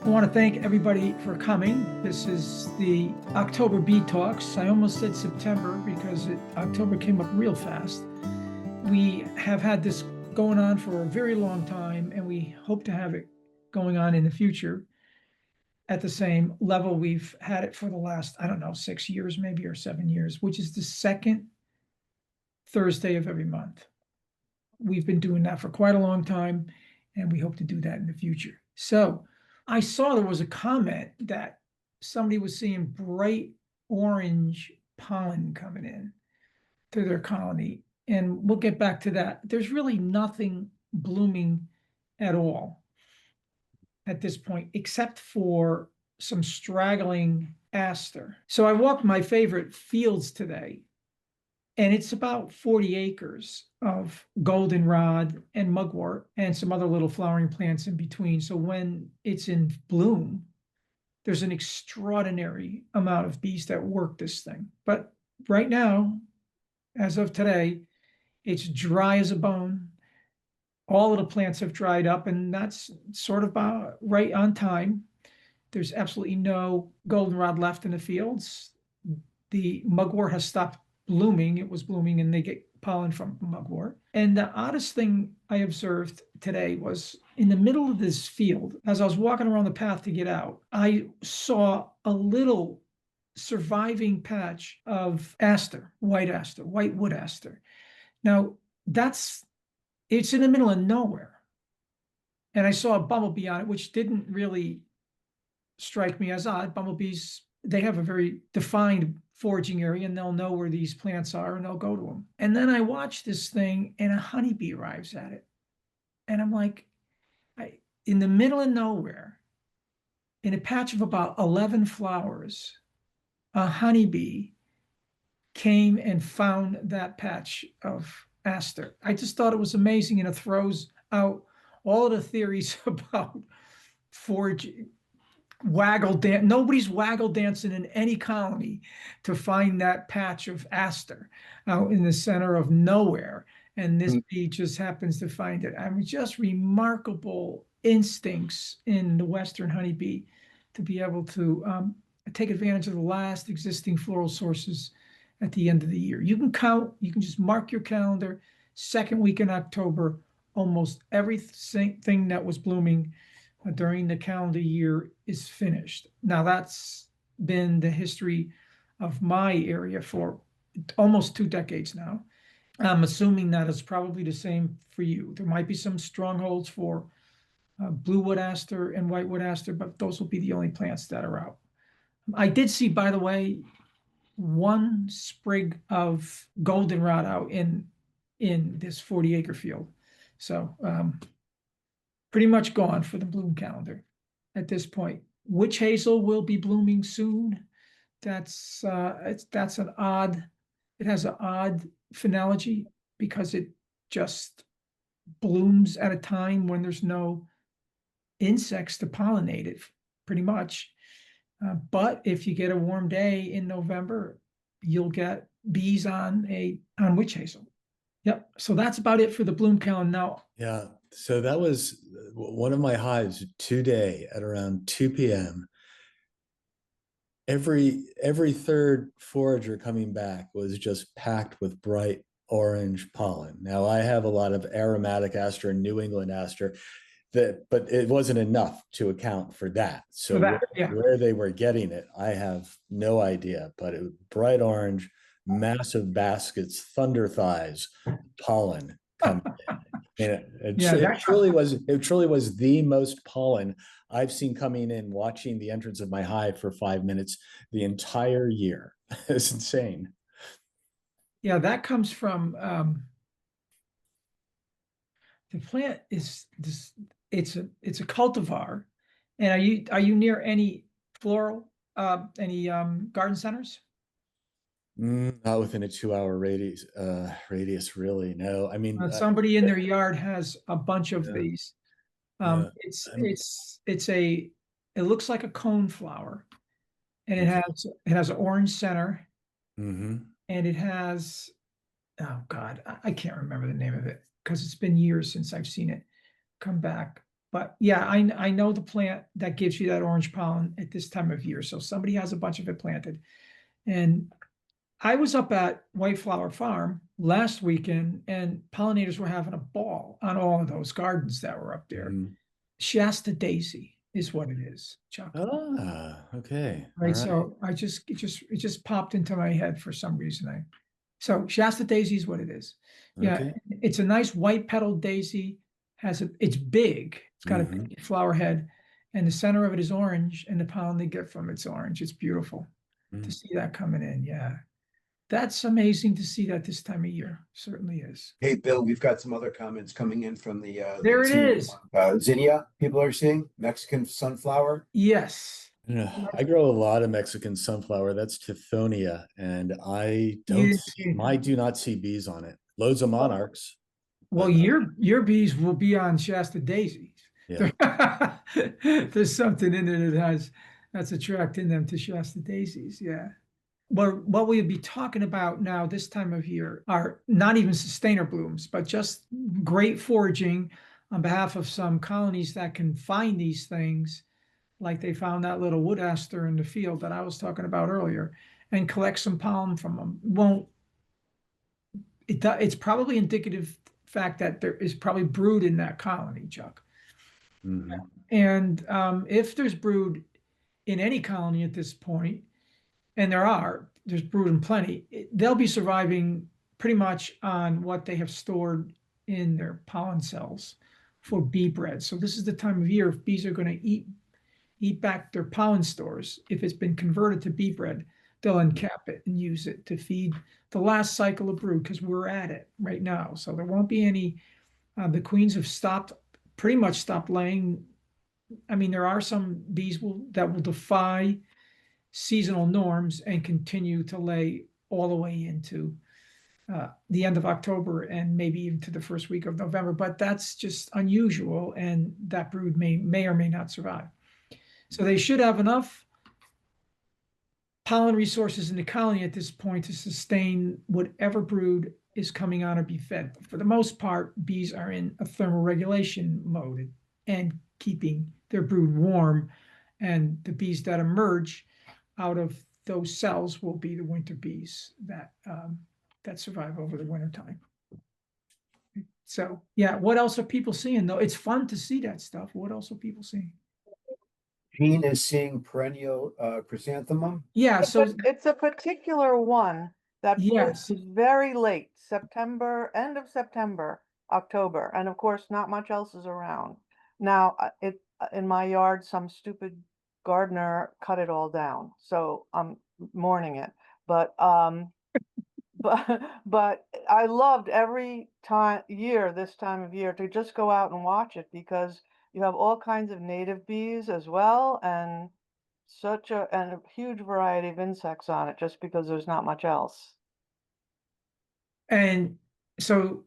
I want to thank everybody for coming. This is the October Bee Talks. I almost said September because October came up real fast. We have had this going on for a very long time, and we hope to have it going on in the future at the same level we've had it for the last, I don't know, 6 years maybe, or 7 years, which is the second Thursday of every month. We've been doing that for quite a long time, and we hope to do that in the future. So I saw there was a comment that somebody was seeing bright orange pollen coming in to their colony. And we'll get back to that. There's really nothing blooming at all at this point, except for some straggling aster. So I walked my favorite fields today, and it's about 40 acres of goldenrod and mugwort and some other little flowering plants in between. So when it's in bloom, there's an extraordinary amount of bees that work this thing. But right now, as of today, it's dry as a bone. All of the plants have dried up, and that's sort of about right on time. There's absolutely no goldenrod left in the fields. The mugwort has stopped blooming. It was blooming, and they get pollen from mugwort. And the oddest thing I observed today was in the middle of this field, as I was walking around the path to get out, I saw a little surviving patch of aster, white wood aster. Now, it's in the middle of nowhere. And I saw a bumblebee on it, which didn't really strike me as odd. Bumblebees, they have a very defined foraging area, and they'll know where these plants are and they'll go to them. And then I watch this thing, and a honeybee arrives at it. And I'm like, in the middle of nowhere, in a patch of about 11 flowers, a honeybee came and found that patch of aster. I just thought it was amazing, and it throws out all of the theories about foraging. Nobody's waggle dancing in any colony to find that patch of aster out in the center of nowhere, and this bee just happens to find it. I mean, just remarkable instincts in the western honeybee to be able to take advantage of the last existing floral sources at the end of the year. You can just mark your calendar, second week in October, almost everything that was blooming during the calendar year is finished. Now, that's been the history of my area for almost 2 decades now. I'm assuming that is probably the same for you. There might be some strongholds for blue wood aster and white wood aster, but those will be the only plants that are out. I did see, by the way, one sprig of goldenrod out in this 40-acre field. So pretty much gone for the bloom calendar at this point. Witch hazel will be blooming soon. That's an odd. It has an odd phenology because it just blooms at a time when there's no insects to pollinate it, pretty much. But if you get a warm day in November, you'll get bees on witch hazel. Yep. So that's about it for the bloom calendar now. Yeah. So that was one of my hives today at around 2 p.m. Every third forager coming back was just packed with bright orange pollen. Now, I have a lot of aromatic aster and New England aster, but it wasn't enough to account for that. So where they were getting it, I have no idea, but it was bright orange, massive baskets, thunder thighs, pollen coming in. It truly was the most pollen I've seen coming in watching the entrance of my hive for 5 minutes the entire year. It's insane. Yeah, that comes from the plant is this. It's a cultivar. And are you near any floral, any garden centers? Not within a 2-hour radius, really. No, I mean, somebody in their yard has a bunch of these. It looks like a cone flower, and it has an orange center, and it has, oh God, I can't remember the name of it because it's been years since I've seen it come back. But yeah, I know the plant that gives you that orange pollen at this time of year. So somebody has a bunch of it planted. And I was up at White Flower Farm last weekend and pollinators were having a ball on all of those gardens that were up there. Mhm. Shasta daisy is what it is, Chuck. Okay. All Right. right. So it just popped into my head for some reason. So Shasta daisy is what it is. Yeah, Okay. it's a nice white petaled daisy. It's big. It's got a Mhm. big flower head, and the center of it is orange, and the pollen they get from it's orange. It's beautiful to Mm. see that coming in. Yeah, that's amazing to see that this time of year. Certainly is. Hey, Bill, we've got some other comments coming in from There it some is. zinnia people are seeing, Mexican sunflower. Yes, Yeah, I grow a lot of Mexican sunflower. That's Tithonia, and you didn't see it. I do not see bees on it. Loads of monarchs, Well, but your bees will be on Shasta daisies. yeah. There's something in it that's attracting them to Shasta daisies. Yeah. What we'll be talking about now this time of year are not even sustainer blooms, but just great foraging on behalf of some colonies that can find these things, like they found that little wood aster in the field that I was talking about earlier, and collect some pollen from them. Won't it's probably indicative fact that there is probably brood in that colony, Chuck. Mhm. And if there's brood in any colony at this point, and there's brood in plenty, they'll be surviving pretty much on what they have stored in their pollen cells for bee bread. So this is the time of year if bees are going to eat back their pollen stores. If it's been converted to bee bread, they'll uncap it and use it to feed the last cycle of brood because we're at it right now. So there won't be any. The queens have pretty much stopped laying. I mean, there are some bees that will defy seasonal norms and continue to lay all the way into the end of October and maybe even to the first week of November. But that's just unusual, and that brood may or may not survive. So they should have enough pollen resources in the colony at this point to sustain whatever brood is coming on or be fed. But for the most part, bees are in a thermoregulation mode and keeping their brood warm. And the bees that emerge out of those cells will be the winter bees that survive over the winter time. So yeah, what else are people seeing though? It's fun to see that stuff. What else are people seeing? Jean is seeing perennial chrysanthemum. Yeah, so It's a particular one that yes, blooms very late, September, end of September, October, and of course, not much else is around. Now, in my yard, some stupid gardener cut it all down, so I'm mourning it. But but I loved every year this time of year to just go out and watch it because you have all kinds of native bees as well, and a huge variety of insects on it just because there's not much else. and so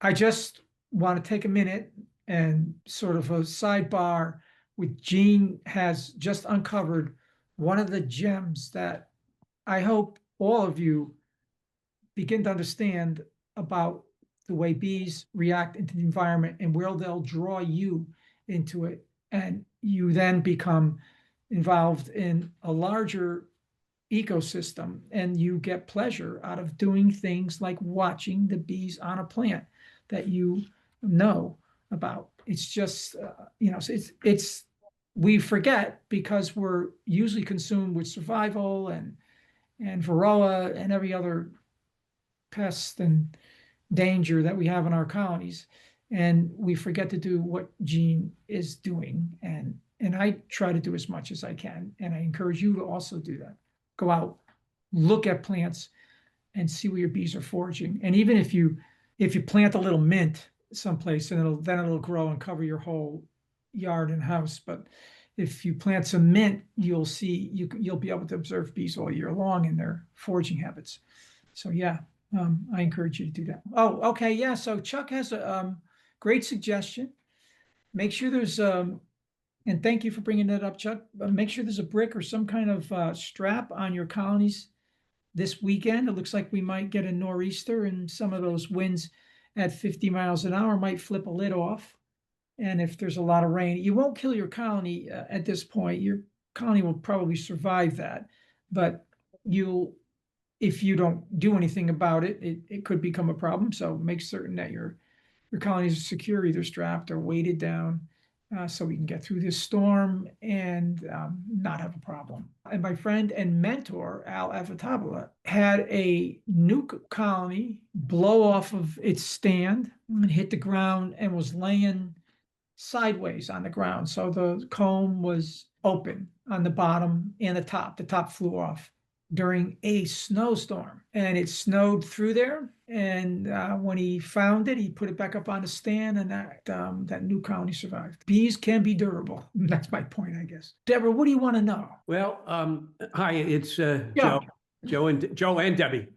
I just want to take a minute and sort of a sidebar with Jean has just uncovered one of the gems that I hope all of you begin to understand about the way bees react into the environment and where they'll draw you into it. And you then become involved in a larger ecosystem and you get pleasure out of doing things like watching the bees on a plant that you know about. It's just, so we forget because we're usually consumed with survival and varroa and every other pest and danger that we have in our colonies, and we forget to do what Jean is doing. And I try to do as much as I can, and I encourage you to also do that. Go out, look at plants, and see where your bees are foraging. And even if you plant a little mint someplace, and it'll grow and cover your whole yard and house. But if you plant some mint, you'll be able to observe bees all year long in their foraging habits. So yeah, I encourage you to do that. Oh, okay, yeah. So Chuck has a great suggestion. Make sure there's and thank you for bringing that up, Chuck. Make sure there's a brick or some kind of strap on your colonies this weekend. It looks like we might get a nor'easter, and some of those winds at 50 miles an hour might flip a lid off And if there's a lot of rain, you won't kill your colony at this point. Your colony will probably survive that, but if you don't do anything about it, it could become a problem. So make certain that your colonies are secure, either strapped or weighted down, so we can get through this storm and not have a problem. And my friend and mentor, Al Avatabula, had a nuke colony blow off of its stand and hit the ground and was laying sideways on the ground. So the comb was open on the bottom and the top. The top flew off during a snowstorm, and it snowed through there. And when he found it, he put it back up on the stand, and that new colony survived. Bees can be durable. That's my point, I guess. Deborah, what do you want to know? Well, hi, it's Yeah. Joe and Debbie.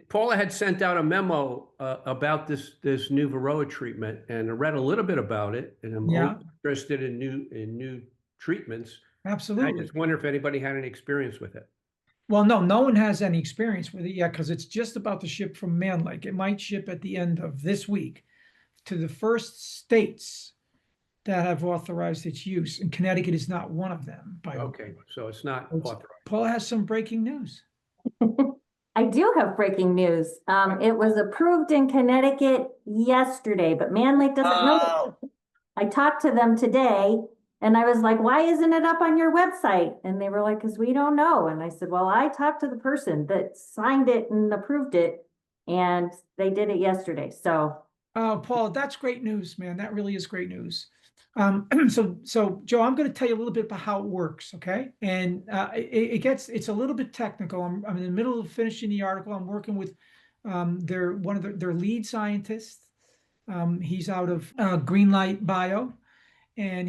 Paula had sent out a memo about this new Varroa treatment, and I read a little bit about it, and I'm Yeah. interested in new treatments. I Absolutely. just wonder if anybody had any experience with it. Well, no one has any experience with it yet because it's just about to ship from Man Lake. It might ship at the end of this week to the first states that have authorized its use, and Connecticut is not one of them. By the way. Okay, so it's not It's- authorized. Paula has some breaking news. I do have breaking news. It was approved in Connecticut yesterday, but Man Lake doesn't know. I talked to them today and I was like, why isn't it up on your website? And they were like, because we don't know. And I said, well, I talked to the person that signed it and approved it, and they did it yesterday. So Oh, Paul, that's great news, man. That really is great news. So Joe, I'm going to tell you a little bit about how it works, okay? And it's a little bit technical. I'm in the middle of finishing the article. I'm working with one of their lead scientists. He's out of Greenlight Bio, and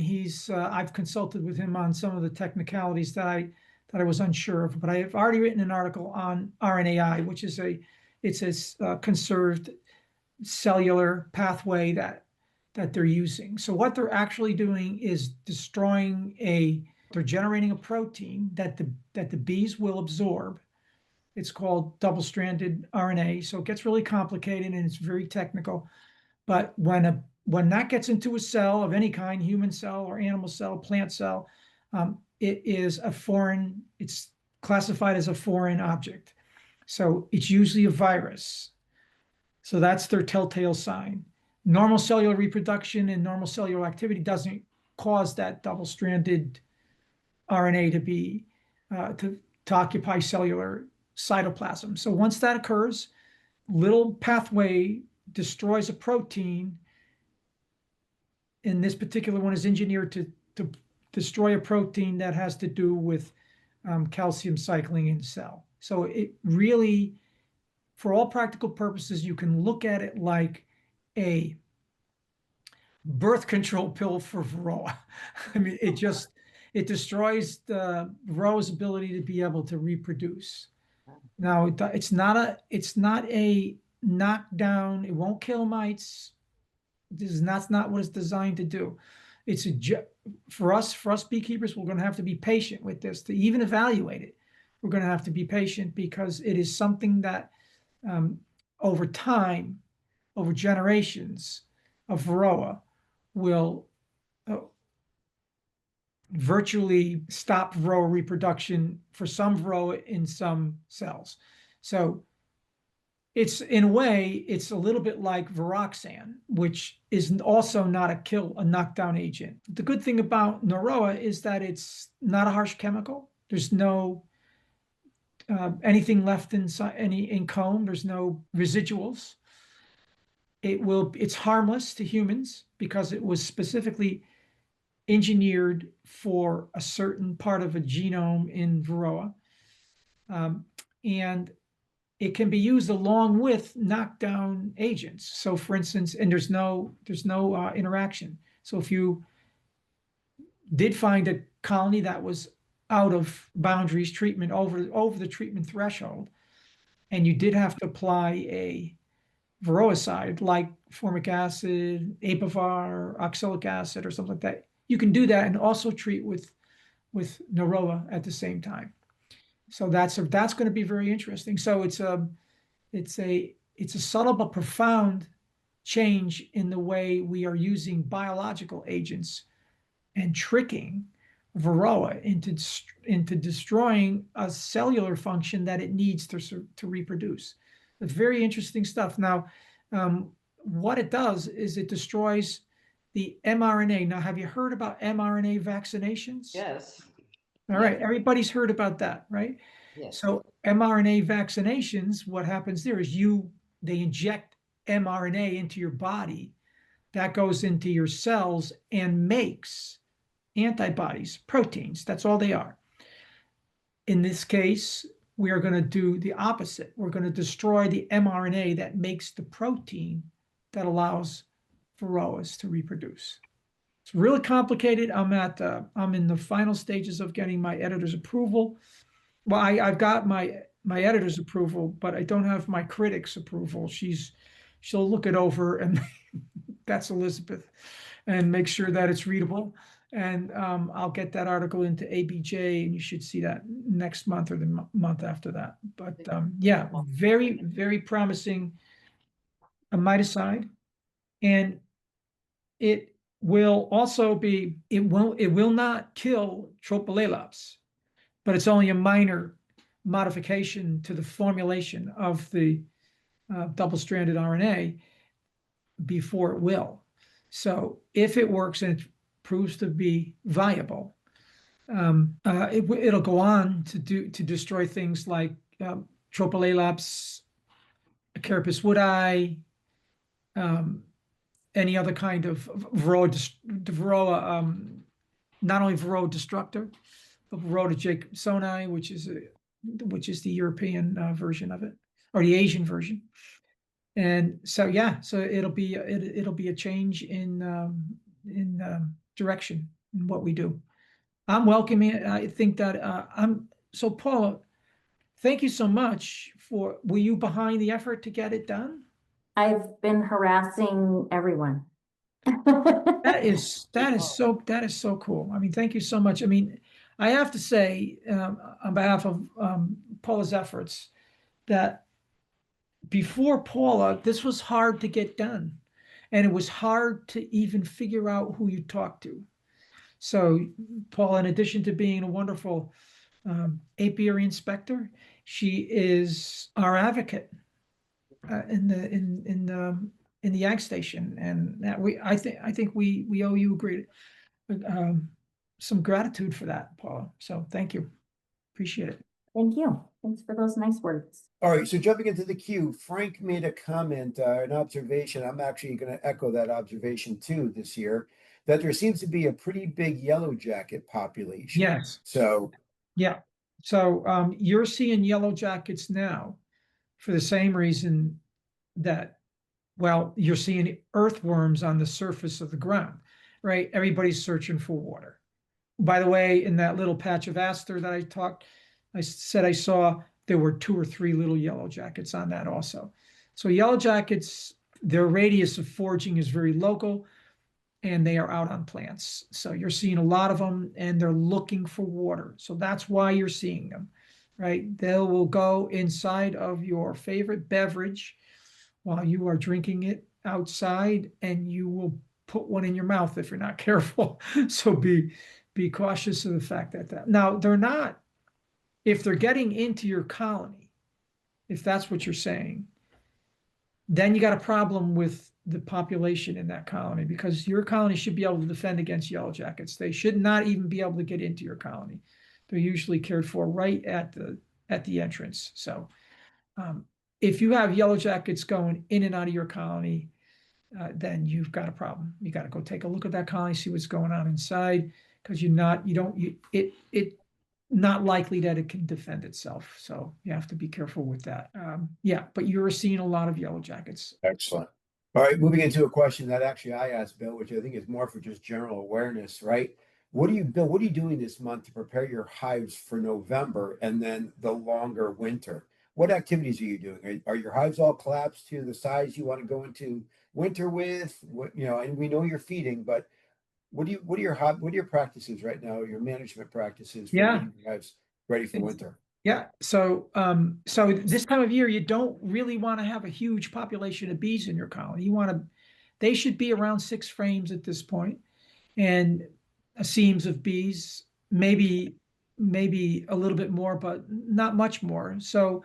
I've consulted with him on some of the technicalities that I was unsure of. But I have already written an article on RNAi, which is it's a conserved cellular pathway that they're using. So what they're actually doing is they're generating a protein that the bees will absorb. It's called double-stranded RNA. So it gets really complicated and it's very technical. But when that gets into a cell of any kind, human cell or animal cell, plant cell, it's classified as a foreign object. So it's usually a virus. So that's their telltale sign. Normal cellular reproduction and normal cellular activity doesn't cause that double-stranded RNA to occupy cellular cytoplasm. So once that occurs, little pathway destroys a protein. And this particular one is engineered to destroy a protein that has to do with calcium cycling in the cell. So it really, for all practical purposes, you can look at it like a birth control pill for Varroa. I mean, it destroys the Varroa's ability to be able to reproduce. Now, it's not a knockdown. It won't kill mites. That's not what it's designed to do. For us beekeepers, we're going to have to be patient with this to even evaluate it. We're going to have to be patient because it is something that over time, over generations of Varroa, will virtually stop Varroa reproduction for some Varroa in some cells. So in a way, it's a little bit like Varroxsan, which is also not a knockdown agent. The good thing about Norroa is that it's not a harsh chemical. There's no anything left in comb. There's no residuals. It's harmless to humans because it was specifically engineered for a certain part of a genome in Varroa. And it can be used along with knockdown agents. So for instance, and there's no interaction. So if you did find a colony that was out of boundaries treatment over the treatment threshold, and you did have to apply a varroicide like formic acid, apivar, oxalic acid, or something like that, you can do that and also treat with Norroa at the same time. So that's going to be very interesting. So it's a subtle but profound change in the way we are using biological agents and tricking Varroa into destroying a cellular function that it needs to reproduce. It's very interesting stuff. Now, what it does is it destroys the mRNA. Now, have you heard about mRNA vaccinations? Yes, All right, everybody's heard about that, right? yes. So mRNA vaccinations, what happens there is they inject mRNA into your body, that goes into your cells and makes antibodies, proteins. That's all they are. In this case, we are going to do the opposite. We're going to destroy the mRNA that makes the protein that allows varroas to reproduce. It's really complicated. I'm in the final stages of getting my editor's approval. Well, I've got my editor's approval, but I don't have my critic's approval. She'll look it over, and that's Elizabeth, and make sure that it's readable. And I'll get that article into ABJ, and you should see that next month or the month after that. But yeah, very, very promising miticide. And it will also be, it will not kill Tropolalops, but it's only a minor modification to the formulation of the double-stranded RNA before it will. So if it works and it proves to be viable, it'll go on to destroy things like Tropolalops, Carapace woodi, any other kind of Varroa, not only Varroa destructor, but Varroa jacobsoni, which is the European version of it, or the Asian version. And so yeah, so it'll be a change in direction in what we do. I'm welcoming it. I think that so Paula, thank you so much were you behind the effort to get it done? I've been harassing everyone. That is so cool. I mean, thank you so much. I mean, I have to say, on behalf of Paula's efforts, that before Paula, this was hard to get done, and it was hard to even figure out who you talk to. So, Paula, in addition to being a wonderful apiary inspector, she is our advocate in the ag station, and that I think we owe you a great some gratitude for that, Paula. So thank you, appreciate it. Thank you. Thanks for those nice words. All right, so jumping into the queue, Frank made a comment, an observation. I'm actually going to echo that observation too this year, that there seems to be a pretty big yellow jacket population. Yes. So yeah. So you're seeing yellow jackets now for the same reason that, well, you're seeing earthworms on the surface of the ground, right? Everybody's searching for water. By the way, in that little patch of aster that I said I saw, there were 2 or 3 little yellow jackets on that also. So yellow jackets, their radius of foraging is very local, and they are out on plants. So you're seeing a lot of them, and they're looking for water. So that's why you're seeing them, right? They will go inside of your favorite beverage while you are drinking it outside, and you will put one in your mouth if you're not careful. So be cautious of the fact that now they're not, if they're getting into your colony, if that's what you're saying, then you got a problem with the population in that colony, because your colony should be able to defend against yellow jackets. They should not even be able to get into your colony. They're usually cared for right at the entrance. So if you have yellow jackets going in and out of your colony, then you've got a problem. You got to go take a look at that colony, see what's going on inside, because it's not likely that it can defend itself. So you have to be careful with that. Yeah, but you're seeing a lot of yellow jackets. excellent. All right, moving into a question that actually I asked Bill, which I think is more for just general awareness, right? Bill, what are you doing this month to prepare your hives for November and then the longer winter? What activities are you doing? Are your hives all collapsed to the size you want to go into winter with? And we know you're feeding, but what are your practices right now? Your management practices for Yeah. getting your hives ready for It's- winter? Yeah, so so this time of year, you don't really want to have a huge population of bees in your colony. You want to, they should be around 6 frames at this point, and seams of bees, maybe a little bit more, but not much more. So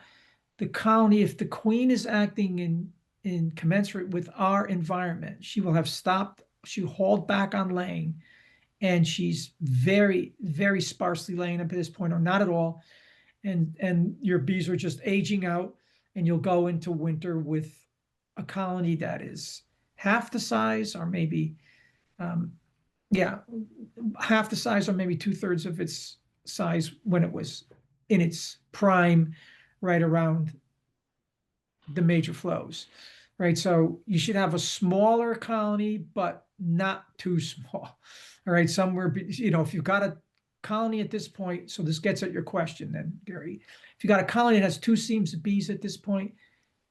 the colony, if the queen is acting in commensurate with our environment, she will have stopped, she hauled back on laying, and she's very, very sparsely laying up at this point, or not at all. And your bees are just aging out, and you'll go into winter with a colony that is half the size, or maybe yeah, half the size, or maybe 2/3 of its size when it was in its prime, right around the major flows, right? So you should have a smaller colony, but not too small. All right, somewhere, if you've got a colony at this point, so this gets at your question then, Gary. If you got a colony that has 2 seams of bees at this point,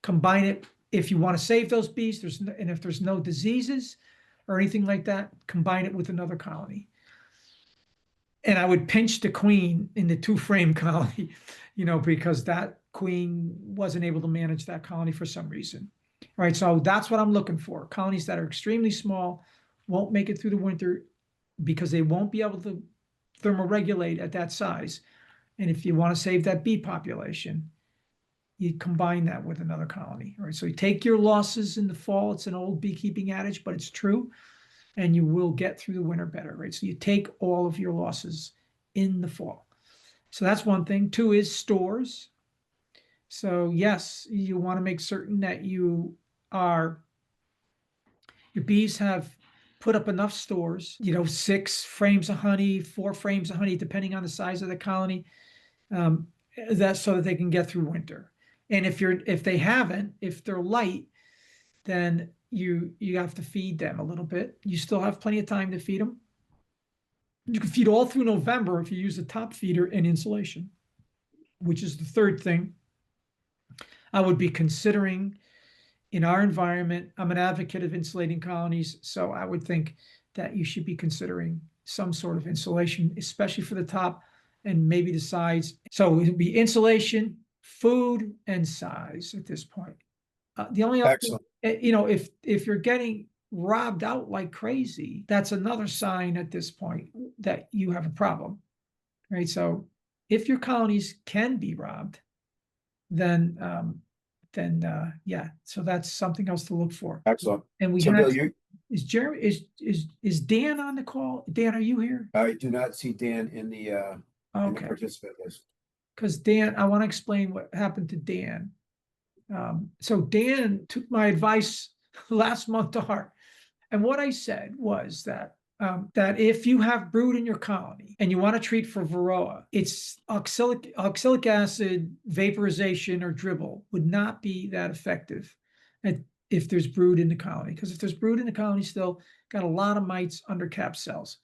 combine it. If you want to save those bees, and if there's no diseases or anything like that, combine it with another colony. And I would pinch the queen in the 2-frame colony, because that queen wasn't able to manage that colony for some reason. All right, so that's what I'm looking for. Colonies that are extremely small, won't make it through the winter because they won't be able to thermoregulate at that size. And if you want to save that bee population, you combine that with another colony. All right, so you take your losses in the fall. It's an old beekeeping adage, but it's true. And you will get through the winter better, right? So you take all of your losses in the fall. So that's one thing. 2 is stores. So yes, you want to make certain that your bees have put up enough stores, 6 frames of honey, 4 frames of honey, depending on the size of the colony, that's so that they can get through winter. And if they haven't, if they're light, then you have to feed them a little bit. You still have plenty of time to feed them. You can feed all through November if you use a top feeder and insulation, which is the third thing I would be considering in our environment. I'm an advocate of insulating colonies, so I would think that you should be considering some sort of insulation, especially for the top and maybe the sides. So it would be insulation, food, and size at this point. The only other thing, Excellent. if you're getting robbed out like crazy, that's another sign at this point that you have a problem, right? So if your colonies can be robbed, then yeah, so that's something else to look for. Excellent. And we So have, Bill, is Jeremy, is Dan on the call? Dan, are you here? I do not see Dan in the Okay, participant list. because Dan, I want to explain what happened to Dan. So Dan took my advice last month to heart. And what I said was that if you have brood in your colony and you want to treat for varroa, it's oxalic acid vaporization or dribble would not be that effective if there's brood in the colony. Because if there's brood in the colony, still got a lot of mites under capped cells.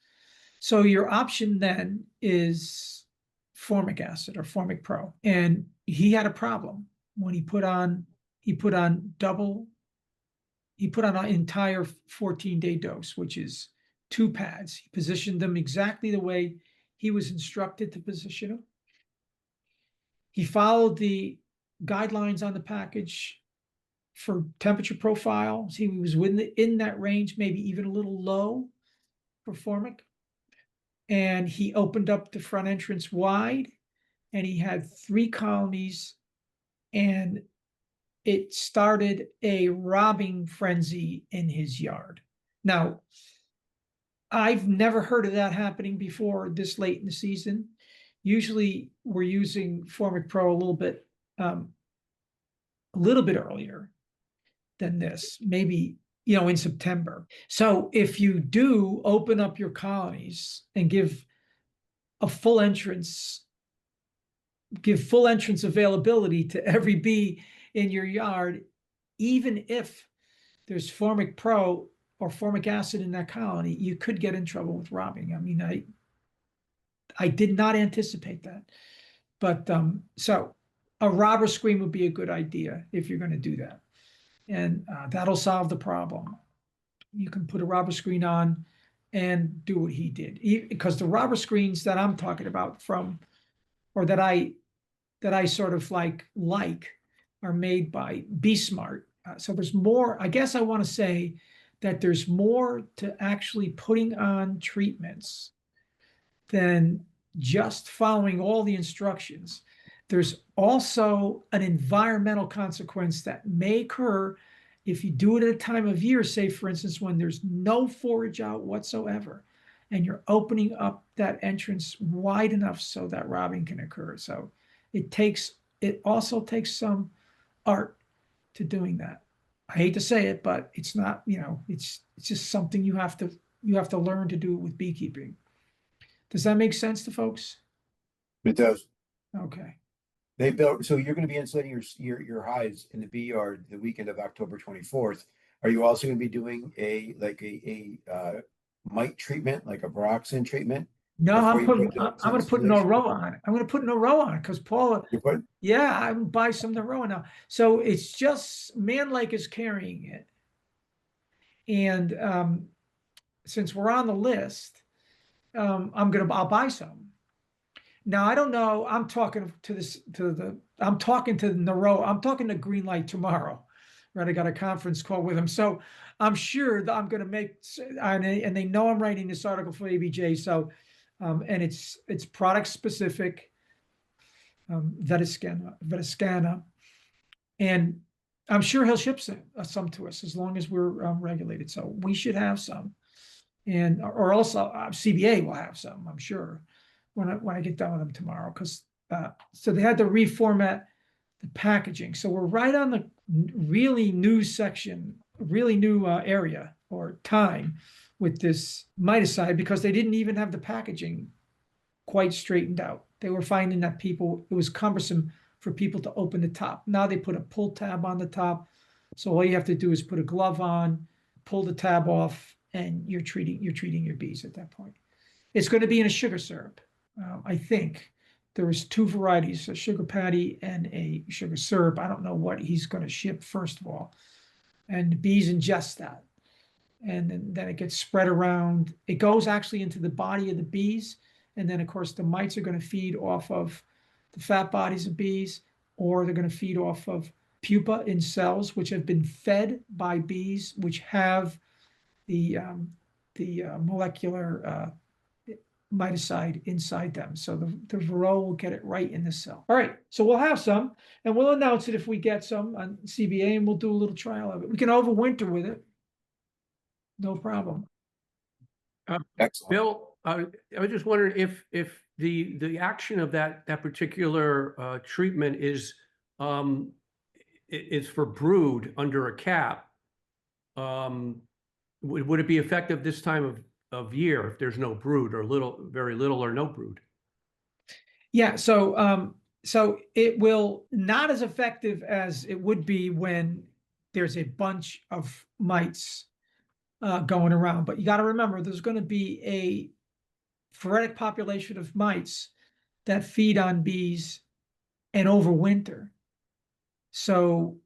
So your option then is formic acid or formic pro. And he had a problem when he put on an entire 14-day dose, which is 2 pads. He positioned them exactly the way he was instructed to position them. He followed the guidelines on the package for temperature profiles. He was in that range, maybe even a little low for formic. And he opened up the front entrance wide, and he had 3 colonies, and it started a robbing frenzy in his yard. Now, I've never heard of that happening before this late in the season. Usually we're using Formic Pro a little bit earlier than this, maybe, in September. So if you do open up your colonies and give full entrance availability to every bee in your yard, even if there's Formic Pro or formic acid in that colony, you could get in trouble with robbing. I mean, I did not anticipate that. But so a robber screen would be a good idea if you're going to do that. And that'll solve the problem. You can put a robber screen on and do what he did. Because the robber screens that I'm talking about that that I sort of like are made by Be Smart. So there's more, I guess I want to say that there's more to actually putting on treatments than just following all the instructions. There's also an environmental consequence that may occur if you do it at a time of year, say, for instance, when there's no forage out whatsoever, and you're opening up that entrance wide enough so that robbing can occur. So it also takes some art to doing that. I hate to say it, but it's not, it's just something you have to learn to do with beekeeping. Does that make sense to folks? It does. Okay. They built, so you're going to be insulating your hives in the bee yard the weekend of October 24th. Are you also going to be doing a mite treatment, like a Varroxsan treatment? No, before I'm you putting, put the I'm going to put insulation? Norroa on it. I'm going to put Norroa on it because Paula, You put, yeah, I would buy some Norroa now. So it's just Man Lake is carrying it. And since we're on the list, I'll buy some. Now I don't know. I'm talking to the Norroa. I'm talking to Greenlight tomorrow. Right, I got a conference call with him, so I'm sure that I'm going to make. And they know I'm writing this article for ABJ. So, and it's product specific. Vetiscana, and I'm sure he'll ship some to us as long as we're regulated. So we should have some, and or also CBA will have some. I'm sure when I get done with them tomorrow, because so they had to reformat the packaging. So we're right on the really new section, really new area or time with this miticide, because they didn't even have the packaging quite straightened out. They were finding that it was cumbersome for people to open the top. Now they put a pull tab on the top. So all you have to do is put a glove on, pull the tab off, and you're treating your bees at that point. It's going to be in a sugar syrup. I think there was two varieties, a sugar patty and a sugar syrup. I don't know what he's going to ship first of all. And the bees ingest that. And then it gets spread around. It goes actually into the body of the bees. And then, of course, the mites are going to feed off of the fat bodies of bees, or they're going to feed off of pupa in cells, which have been fed by bees, which have the molecular miticide inside them. So the varroa will get it right in the cell. All right, so we'll have some, and we'll announce it if we get some on CBA, and we'll do a little trial of it. We can overwinter with it. No problem. excellent. Bill, I was just wondering if the action of that particular treatment is for brood under a cap. Would it be effective this time of year if there's no brood, or very little or no brood? Yeah, so it will not as effective as it would be when there's a bunch of mites going around. But you got to remember, there's going to be a phoretic population of mites that feed on bees and overwinter. So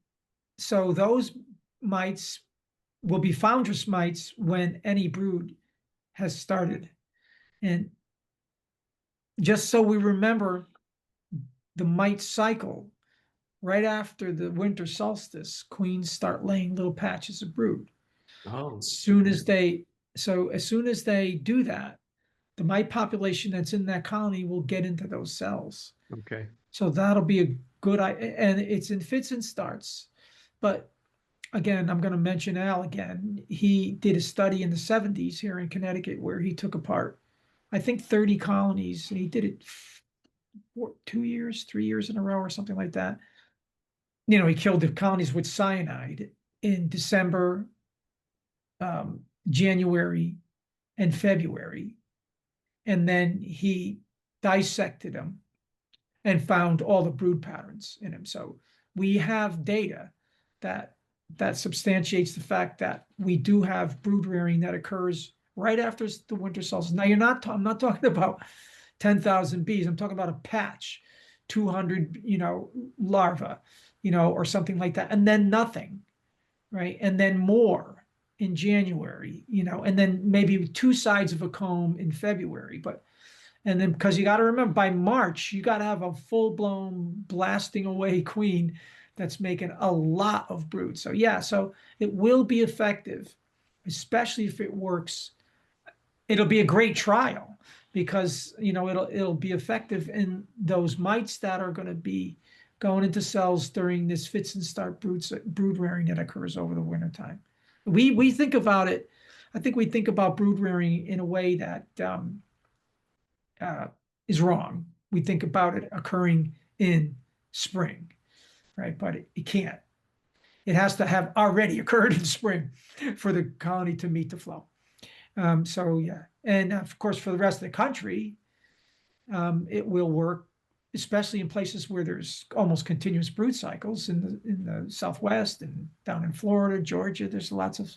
those mites will be foundress mites when any brood has started. And just so we remember the mite cycle, right after the winter solstice, queens start laying little patches of brood. Oh, As soon as they do that, the mite population that's in that colony will get into those cells. okay. So that'll be a good, and it's in fits and starts. But again, I'm going to mention Al again. He did a study in the 70s here in Connecticut where he took apart, I think, 30 colonies, and he did it for 3 years in a row or something like that. He killed the colonies with cyanide in December, January, and February. And then he dissected them and found all the brood patterns in them. So we have data that substantiates the fact that we do have brood rearing that occurs right after the winter solstice. Now I'm not talking about 10,000 bees. I'm talking about a patch, 200, larvae, or something like that. And then nothing, right? And then more in January, and then maybe two sides of a comb in February. But And then, because you got to remember, by March, you got to have a full-blown blasting away queen that's making a lot of brood. So yeah, so it will be effective, especially if it works. It'll be a great trial because, you know, it'll be effective in those mites that are going to be going into cells during this fits and start brood rearing that occurs over the wintertime. We think about it, I think we think about brood rearing in a way that is wrong. We think about it occurring in spring, right? But it can't. It has to have already occurred in spring for the colony to meet the flow. So yeah, and of course for the rest of the country, it will work, especially in places where there's almost continuous brood cycles in the Southwest and down in Florida, Georgia. There's lots of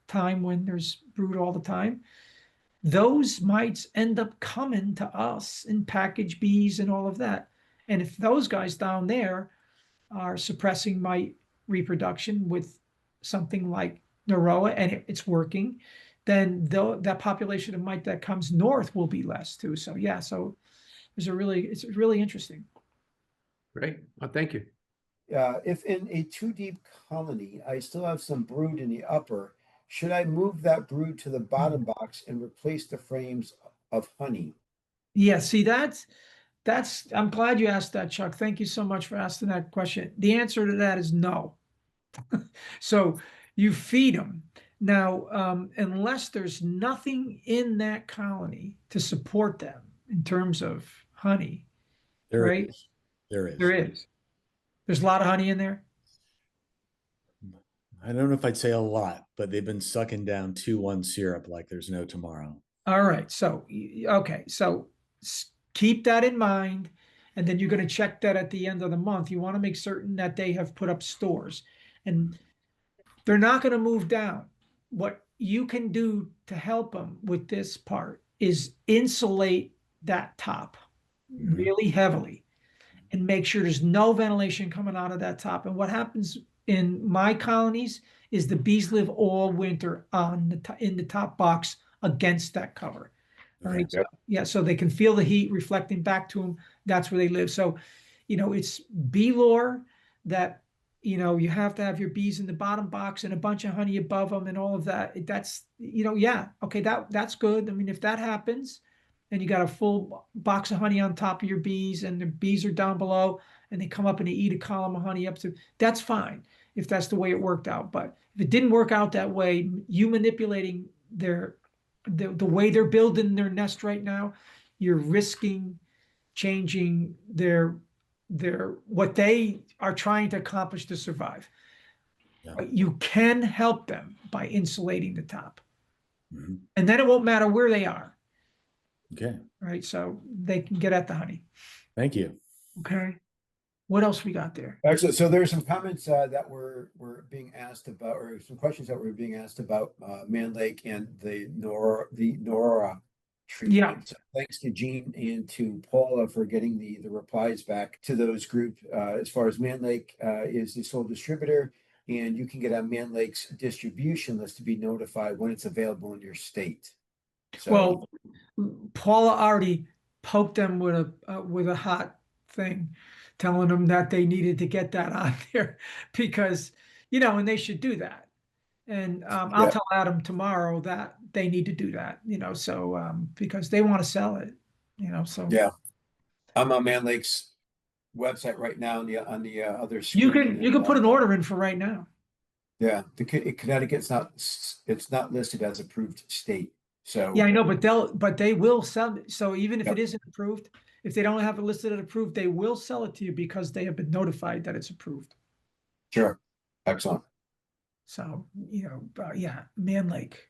time when there's brood all the time. Those mites end up coming to us in package bees and all of that. And if those guys down there are suppressing mite reproduction with something like Norroa and it's working, then that population of mite that comes north will be less too. So yeah, so it's really interesting. Great. Well, thank you. If in a too deep colony, I still have some brood in the upper, should I move that brood to the bottom box and replace the frames of honey? Yeah, see that's I'm glad you asked that, Chuck. Thank you so much for asking that question. The answer to that is no. So you feed them. Now, unless there's nothing in that colony to support them in terms of honey, right? There is. There is. There's a lot of honey in there. I don't know if I'd say a lot, but they've been sucking down 2-1 syrup like there's no tomorrow. All right. So, okay. So keep that in mind. And then you're going to check that at the end of the month. You want to make certain that they have put up stores and they're not going to move down. What you can do to help them with this part is insulate that top really heavily and make sure there's no ventilation coming out of that top. And what happens in my colonies is the bees live all winter on in the top box against that cover. All right. So, yeah. So they can feel the heat reflecting back to them. That's where they live. So, you know, it's bee lore that, you know, you have to have your bees in the bottom box and a bunch of honey above them and all of that. That's, you know, yeah. Okay. That's good. I mean, if that happens and you got a full box of honey on top of your bees and the bees are down below and they come up and they eat a column of honey up to, that's fine if that's the way it worked out. But if it didn't work out that way, you manipulating the way they're building their nest right now, you're risking changing their what they are trying to accomplish to survive. Yeah. You can help them by insulating the top. And then it won't matter where they are. Okay. Right. So they can get at the honey. Thank you. Okay. What else we got there? Actually, so there's some comments that were being asked about, or some questions that were being asked about Man Lake and the Norroa treatment. Yeah. So thanks to Gene and to Paula for getting the replies back to those groups. As far as Man Lake is the sole distributor, and you can get on Man Lake's distribution list to be notified when it's available in your state. So, well, Paula already poked them with a hot thing, telling them that they needed to get that on there because, you know, and they should do that. And I'll tell Adam tomorrow that they need to do that, you know, so because they want to sell it, you know, so. Yeah. I'm on Man Lake's website right now on the other screen. You can put an order in for right now. Yeah, Connecticut's not listed as approved state. So yeah, I know, but they will sell it. So even if it isn't approved, if they don't have it listed as approved, they will sell it to you because they have been notified that it's approved. Sure. Excellent. So, you know, yeah, Man Lake.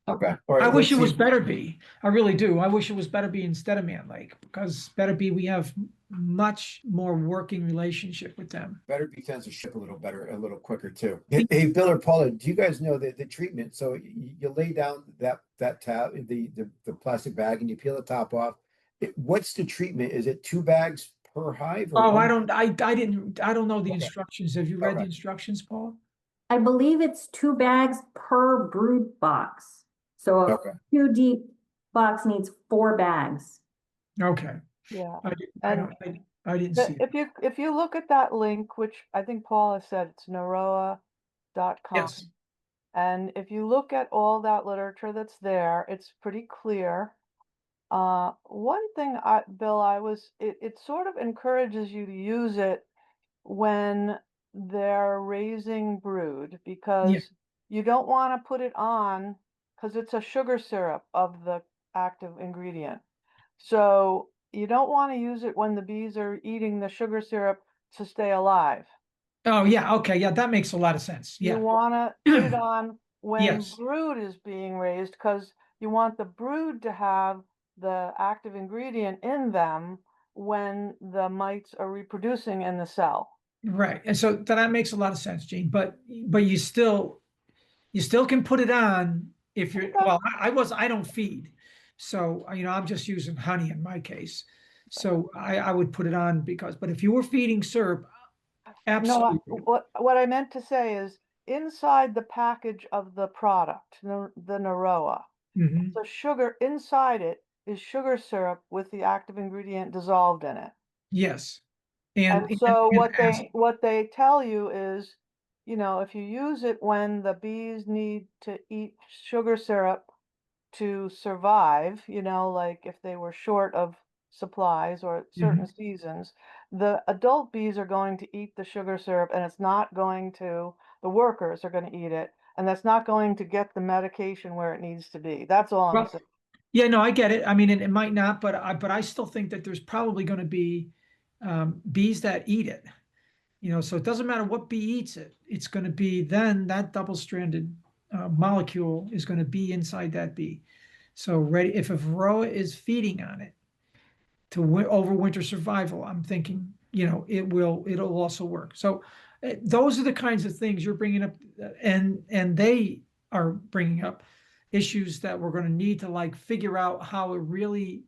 Okay. All right, I wish it was Better Bee. I really do. I wish it was Better Bee instead of Man Lake because Better Bee, we have much more working relationship with them. Better Bee tends to ship a little better, a little quicker too. Hey, Bill or Paula, do you guys know the treatment? So you lay down that tab, the plastic bag, and you peel the top off. What's the treatment? Is it 2 bags per hive? Oh, I don't know the instructions. Have you read the instructions, Paul? I believe it's 2 bags per brood box. So a 2 deep box needs 4 bags. Okay. Yeah. I, di- I And don't, I didn't see. if you look at that link, which I think Paula said, it's Norroa.com. Yes. And if you look at all that literature that's there, it's pretty clear. One thing, Bill, it sort of encourages you to use it when they're raising brood, Yeah. because you don't want to put it on because it's a sugar syrup of the active ingredient. So you don't want to use it when the bees are eating the sugar syrup to stay alive. Oh, yeah. Okay. Yeah. That makes a lot of sense. You Yeah. want to put it on when Yes. brood is being raised, because you want the brood to have the active ingredient in them when the mites are reproducing in the cell. Right. And so that makes a lot of sense, Gene, but you still can put it on if you're, Okay. well, I don't feed. So, I'm just using honey in my case. So I would put it on but if you were feeding syrup, No, absolutely. what I meant to say is inside the package of the product, the Norroa, Mhm. the sugar inside it is sugar syrup with the active ingredient dissolved in it. Yes. And And, so acid. what they tell you is, if you use it when the bees need to eat sugar syrup to survive, like if they were short of supplies or certain Mhm. seasons, the adult bees are going to eat the sugar syrup, and it's not going to, the workers are going to eat it, and that's not going to get the medication where it needs to be. That's all I'm Well, saying. yeah, no, I get it. I mean, it might not, but I still think that there's probably going to be bees that eat it. So it doesn't matter what bee eats it. It's going to be then that double-stranded molecule is going to be inside that bee. So ready, if a varroa is feeding on it to overwinter survival, I'm thinking, it'll also work. So those are the kinds of things you're bringing up, and they are bringing up issues that we're going to need to like figure out how it really,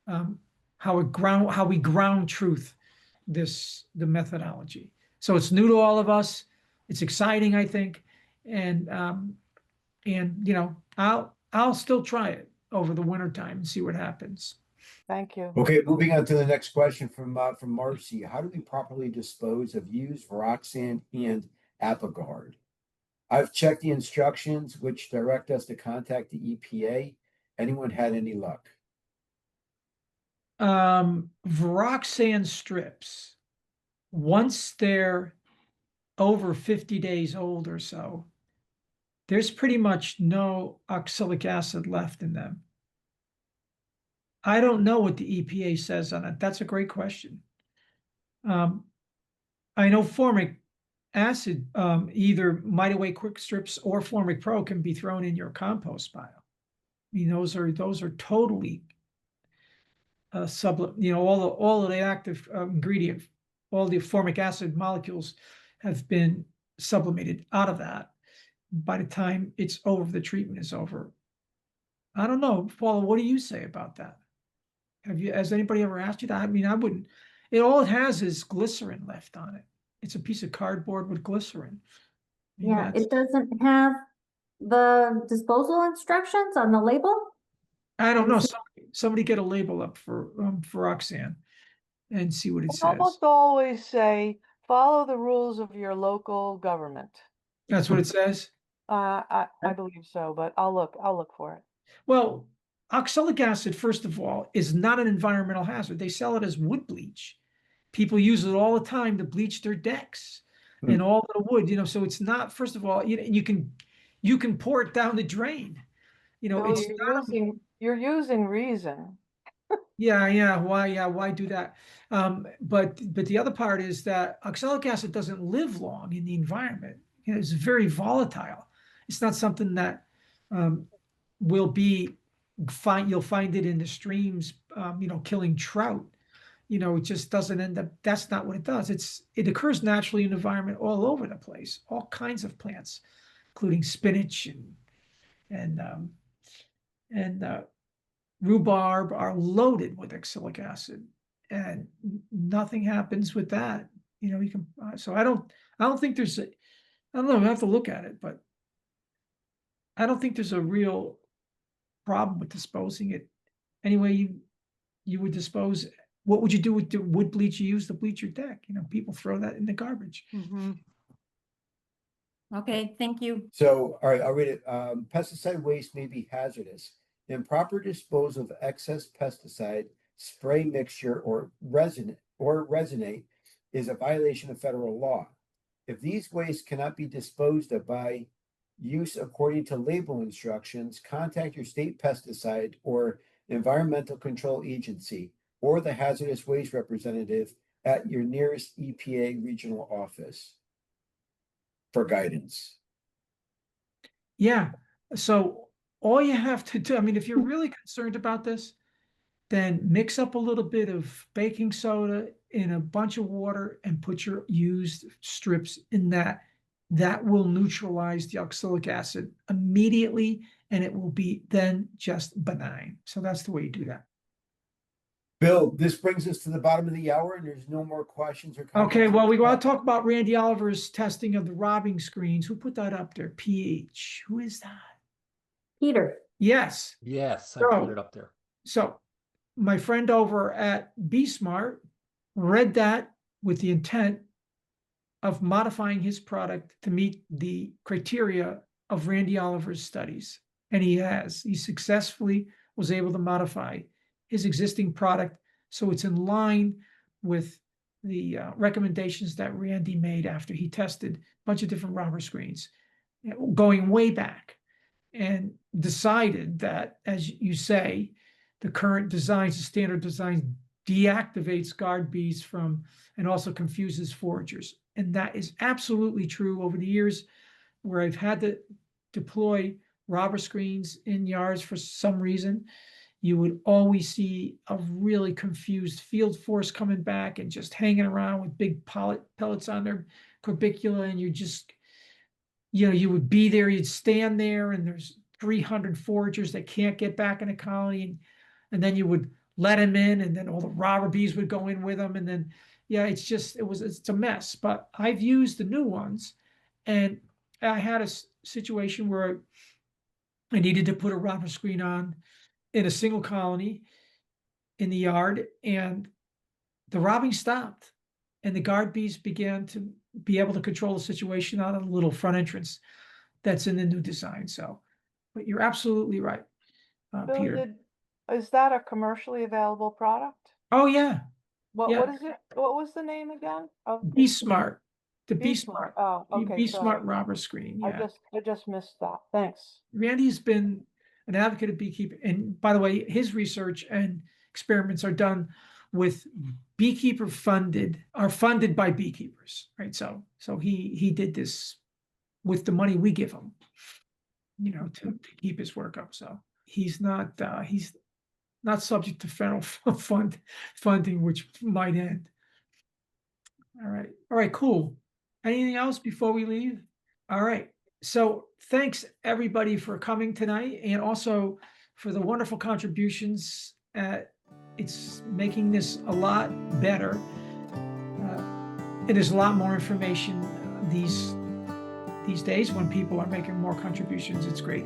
how we ground truth the methodology. So it's new to all of us. It's exciting, I think, and I'll still try it over the winter time and see what happens. Thank you. Okay, moving on to the next question from Marcy. How do we properly dispose of used Varroxsan and Apigard? I've checked the instructions which direct us to contact the EPA. Anyone had any luck? Varroxsan strips, once they're over 50 days old or so, there's pretty much no oxalic acid left in them. I don't know what the EPA says on it. That's a great question. I know formic acid, either Mite Away Quick Strips or Formic Pro can be thrown in your compost pile. I mean, those are totally all of the active ingredient, all the formic acid molecules have been sublimated out of that by the time it's over, the treatment is over. I don't know, Paula, what do you say about that? Has anybody ever asked you that? I mean, I wouldn't. All it has is glycerin left on it. It's a piece of cardboard with glycerin. I mean, Yeah, it doesn't have the disposal instructions on the label. I don't know. Is- Somebody get a label up for Roxanne and see what it I says. almost always say, follow the rules of your local government. That's what it says. I believe so, but I'll look for it. Well, oxalic acid, first of all, is not an environmental hazard. They sell it as wood bleach. People use it all the time to bleach their decks and all the wood, so it's not, first of all, you can pour it down the drain. Bill, It's not, you're using reason. yeah, why do that? But the other part is that oxalic acid doesn't live long in the environment. It's very volatile. It's not something that will be you'll find it in the streams, killing trout. It just doesn't end up, that's not what it does. It occurs naturally in the environment all over the place, all kinds of plants, including spinach and um, and rhubarb are loaded with oxalic acid, and nothing happens with that. You can, so I don't think there's I don't know, I have to look at it, but I don't think there's a real problem with disposing it any way you would dispose. What would you do with the wood bleach you use to bleach your deck? You know, people throw that in the garbage. Okay, thank you. So, all right, I'll read it. Pesticide waste may be hazardous. Improper disposal of excess pesticide, spray mixture, or resinate is a violation of federal law. If these wastes cannot be disposed of by use according to label instructions, contact your state pesticide or environmental control agency or the hazardous waste representative at your nearest EPA regional office for guidance. Yeah. So all you have to do, I mean, if you're really concerned about this, then mix up a little bit of baking soda in a bunch of water and put your used strips in that. That will neutralize the oxalic acid immediately, and it will be then just benign. So that's the way you do that. Bill, this brings us to the bottom of the hour and there's no more questions or comments. Okay, well, we want to talk about Randy Oliver's testing of the robbing screens. Who put that up there? PH. Who is that? Peter. Yes. Yes, I So- put it up there. So my friend over at BeSmart read that with the intent of modifying his product to meet the criteria of Randy Oliver's studies. And he successfully was able to modify his existing product so it's in line with the recommendations that Randy made after he tested a bunch of different robber screens, going way back, and decided that, as you say, the current designs, the standard designs, deactivates guard bees from and also confuses foragers. And that is absolutely true. Over the years where I've had to deploy robber screens in yards for some reason, you would always see a really confused field force coming back and just hanging around with big pellets on their corbicula. And you would be there, you'd stand there, and there's 300 foragers that can't get back in a colony. And then you would let them in, and then all the robber bees would go in with them. And then, yeah, it's a mess. But I've used the new ones, and I had a situation where I needed to put a robber screen on in a single colony in the yard, and the robbing stopped, and the guard bees began to be able to control the situation out of the little front entrance that's in the new design. So, but you're absolutely right, Bill, Peter. is that a commercially available product? Oh yeah, What Yeah. what is it? What was the name again? Of BeSmart, the BeSmart. BeSmart, Oh, okay. BeSmart Sorry. robber screen. Yeah, I just missed that. Thanks. Randy's been an advocate of beekeeping, and by the way, his research and experiments are done with are funded by beekeepers, right? So he did this with the money we give him, to keep his work up. So he's not subject to federal funding, which might end. All right, cool. Anything else before we leave? All right. So thanks everybody for coming tonight, and also for the wonderful contributions. It's making this a lot better. It is a lot more information these days when people are making more contributions. It's great.